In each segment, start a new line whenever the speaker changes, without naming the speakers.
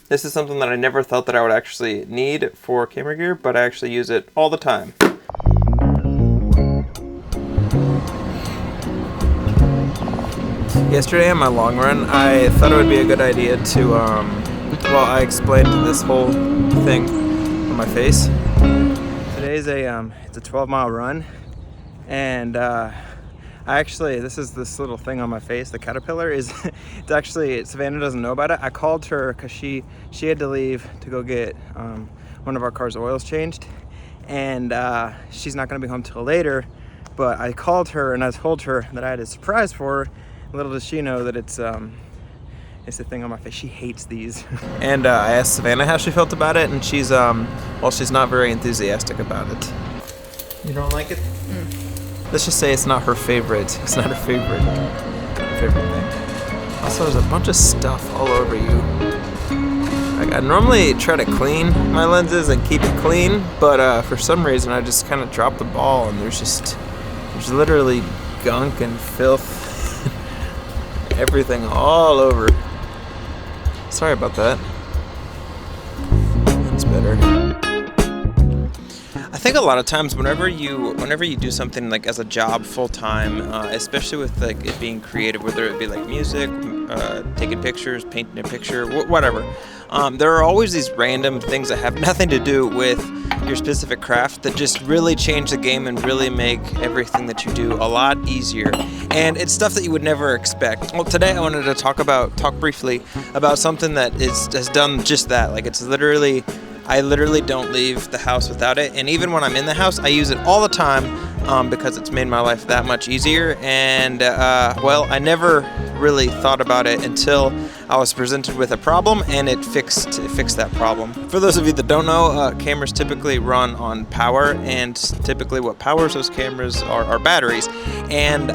This is something that I never thought that I would actually need for camera gear, but I actually use it all the time. Yesterday on my long run, I thought it would be a good idea to, well, I explained this whole thing on my face. Today's it's a 12-mile run, and this is this little thing on my face. The caterpillar is, it's actually, Savannah doesn't know about it. I called her because she had to leave to go get one of our car's oils changed, and she's not going to be home till later. But I called her and I told her that I had a surprise for her. Little does she know that it's the thing on my face. She hates these. And I asked Savannah how she felt about it, and she's she's not very enthusiastic about it. You don't like it? Let's just say it's not her favorite. It's not her favorite thing. Also, there's a bunch of stuff all over you. Like, I normally try to clean my lenses and keep it clean, but for some reason I just kind of drop the ball, and there's literally gunk and filth, everything all over. Sorry about that. That's better. I think a lot of times whenever you do something like as a job full time, especially with like it being creative, whether it be like music, taking pictures, painting a picture, whatever, there are always these random things that have nothing to do with your specific craft that just really change the game and really make everything that you do a lot easier. And it's stuff that you would never expect. Well, today I wanted to talk briefly about something that has done just that. Like, I literally don't leave the house without it, and even when I'm in the house, I use it all the time because it's made my life that much easier. And I never really thought about it until I was presented with a problem, and it fixed that problem. For those of you that don't know, cameras typically run on power, and typically what powers those cameras are batteries. And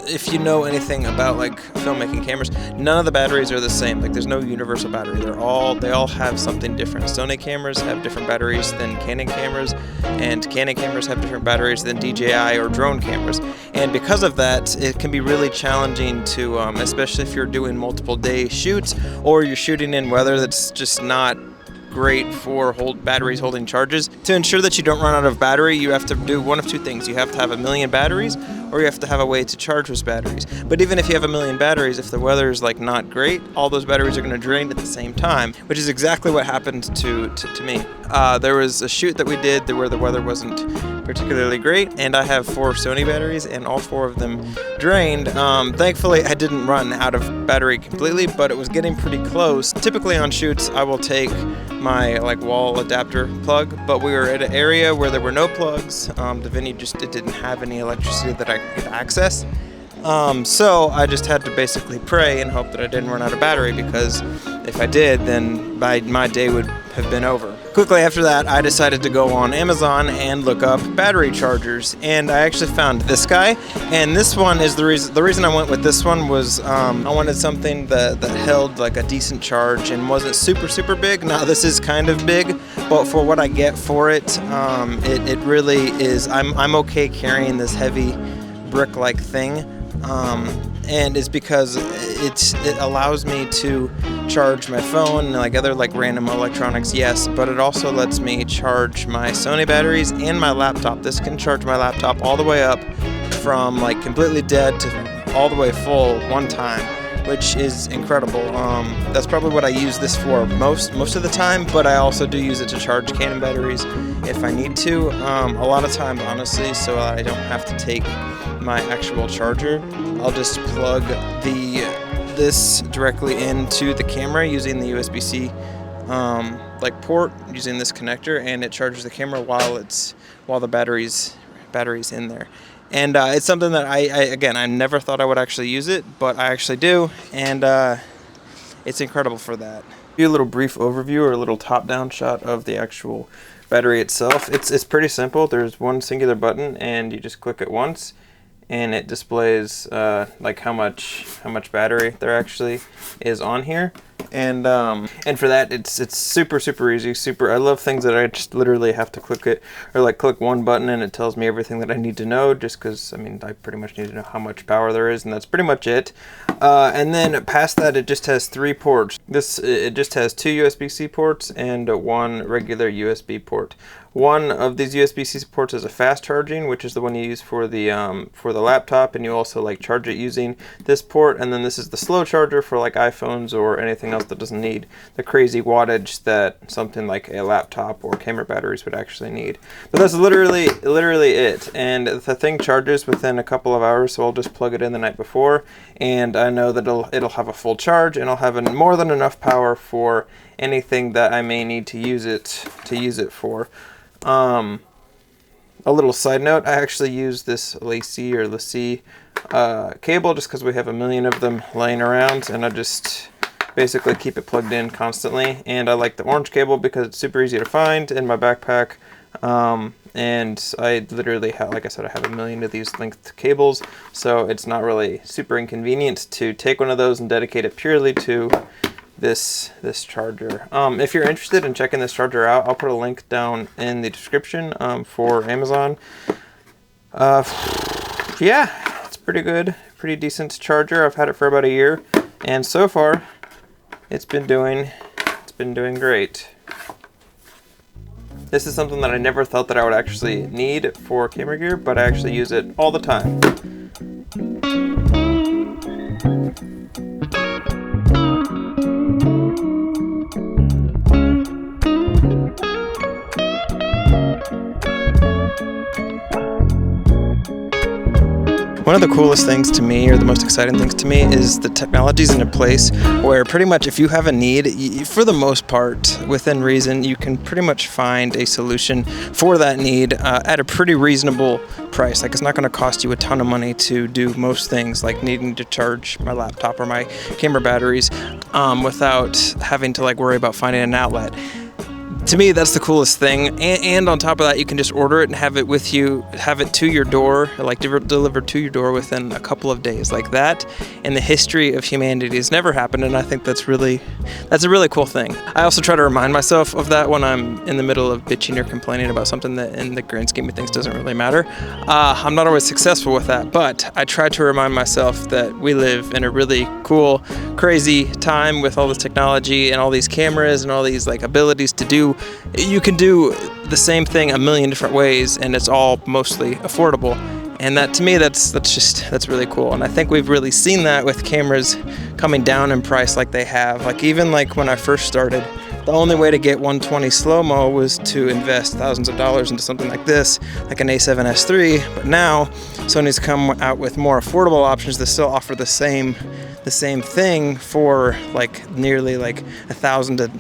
if you know anything about like filmmaking cameras, none of the batteries are the same. Like, there's no universal battery. They all have something different. Sony cameras have different batteries than Canon cameras, and Canon cameras have different batteries than DJI or drone cameras. And because of that, it can be really challenging to, especially if you're doing multiple day shoots or you're shooting in weather that's just not great for batteries holding charges. To ensure that you don't run out of battery, you have to do one of two things. You have to have a million batteries, or you have to have a way to charge those batteries. But even if you have a million batteries, if the weather is like not great, all those batteries are going to drain at the same time, which is exactly what happened to me. There was a shoot that we did where the weather wasn't particularly great, and I have 4 Sony batteries, and all 4 of them drained. Thankfully, I didn't run out of battery completely, but it was getting pretty close. Typically on shoots, I will take my like wall adapter plug, but we were at an area where there were no plugs. The venue it didn't have any electricity that I could access. So I just had to basically pray and hope that I didn't run out of battery, because if I did, then my day would have been over. Quickly after that, I decided to go on Amazon and look up battery chargers, and I actually found this guy. And this one is the reason I went with this one was I wanted something that held like a decent charge and wasn't super big. Now this is kind of big, but for what I get for it, it really is. I'm okay carrying this heavy brick-like thing. And it's because it allows me to charge my phone and like other like random electronics, yes, but it also lets me charge my Sony batteries and my laptop. This can charge my laptop all the way up from like completely dead to all the way full one time, which is incredible. That's probably what I use this for most of the time, but I also do use it to charge Canon batteries if I need to. A lot of times, honestly, so I don't have to take my actual charger, I'll just plug this directly into the camera using the USB-C like port, using this connector, and it charges the camera while the battery's in there. And it's something that I never thought I would actually use it, but I actually do, and it's incredible for that. Do a little brief overview or a little top-down shot of the actual battery itself. It's pretty simple. There's one singular button, and you just click it once, and it displays like how much battery there actually is on here. And for that, it's super easy. I love things that I just literally have to click it, or like click one button and it tells me everything that I need to know, just because I mean I pretty much need to know how much power there is, and that's pretty much it. And then past that, it just has 3 ports. It just has 2 USB-C ports and 1 regular USB port. One of these USB-C ports is a fast charging, which is the one you use for the laptop, and you also like charge it using this port. And then this is the slow charger for like iPhones or anything else that doesn't need the crazy wattage that something like a laptop or camera batteries would actually need. But that's literally it. And the thing charges within a couple of hours, so I'll just plug it in the night before, and I know that it'll have a full charge, and I'll have more than enough power for anything that I may need to use it for. A little side note, I actually use this LaCie cable just because we have a million of them laying around, and I just basically keep it plugged in constantly. And I like the orange cable because it's super easy to find in my backpack. And I literally have, like I said, I have a million of these linked cables, so it's not really super inconvenient to take one of those and dedicate it purely to this charger. If you're interested in checking this charger out, I'll put a link down in the description for Amazon. Yeah, it's pretty good, pretty decent charger. I've had it for about a year, and so far it's been doing great. This is something that I never thought that I would actually need for camera gear, but I actually use it all the time. One of the coolest things to me, or the most exciting things to me, is the technology's in a place where pretty much if you have a need, for the most part, within reason, you can pretty much find a solution for that need at a pretty reasonable price. Like, it's not going to cost you a ton of money to do most things, like needing to charge my laptop or my camera batteries without having to like worry about finding an outlet. To me, that's the coolest thing, and on top of that, you can just order it and have it with you, have it to your door, like delivered to your door within a couple of days. Like that, in the history of humanity, has never happened, and I think that's a really cool thing. I also try to remind myself of that when I'm in the middle of bitching or complaining about something that, in the grand scheme of things, doesn't really matter. I'm not always successful with that, but I try to remind myself that we live in a really cool, crazy time with all this technology and all these cameras and all these like abilities to do. You can do the same thing a million different ways, and it's all mostly affordable. And that, to me, that's really cool. And I think we've really seen that with cameras coming down in price like they have. Like even like when I first started, the only way to get 120 slow-mo was to invest thousands of dollars into something like this, like an A7S III. But now Sony's come out with more affordable options that still offer the same thing for like nearly like $1,000 to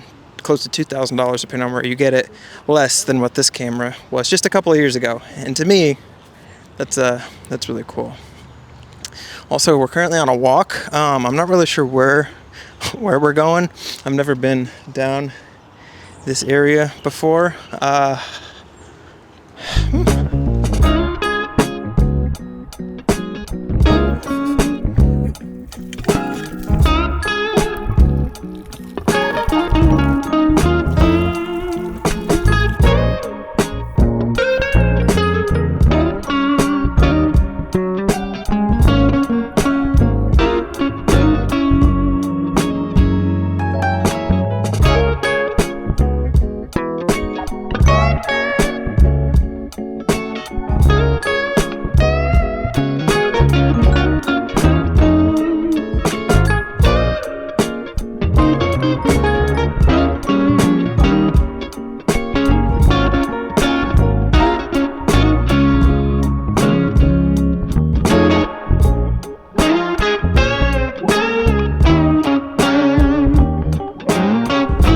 close to $2,000, depending on where you get it, less than what this camera was just a couple of years ago. And to me, that's really cool. Also, we're currently on a walk. I'm not really sure where we're going. I've never been down this area before.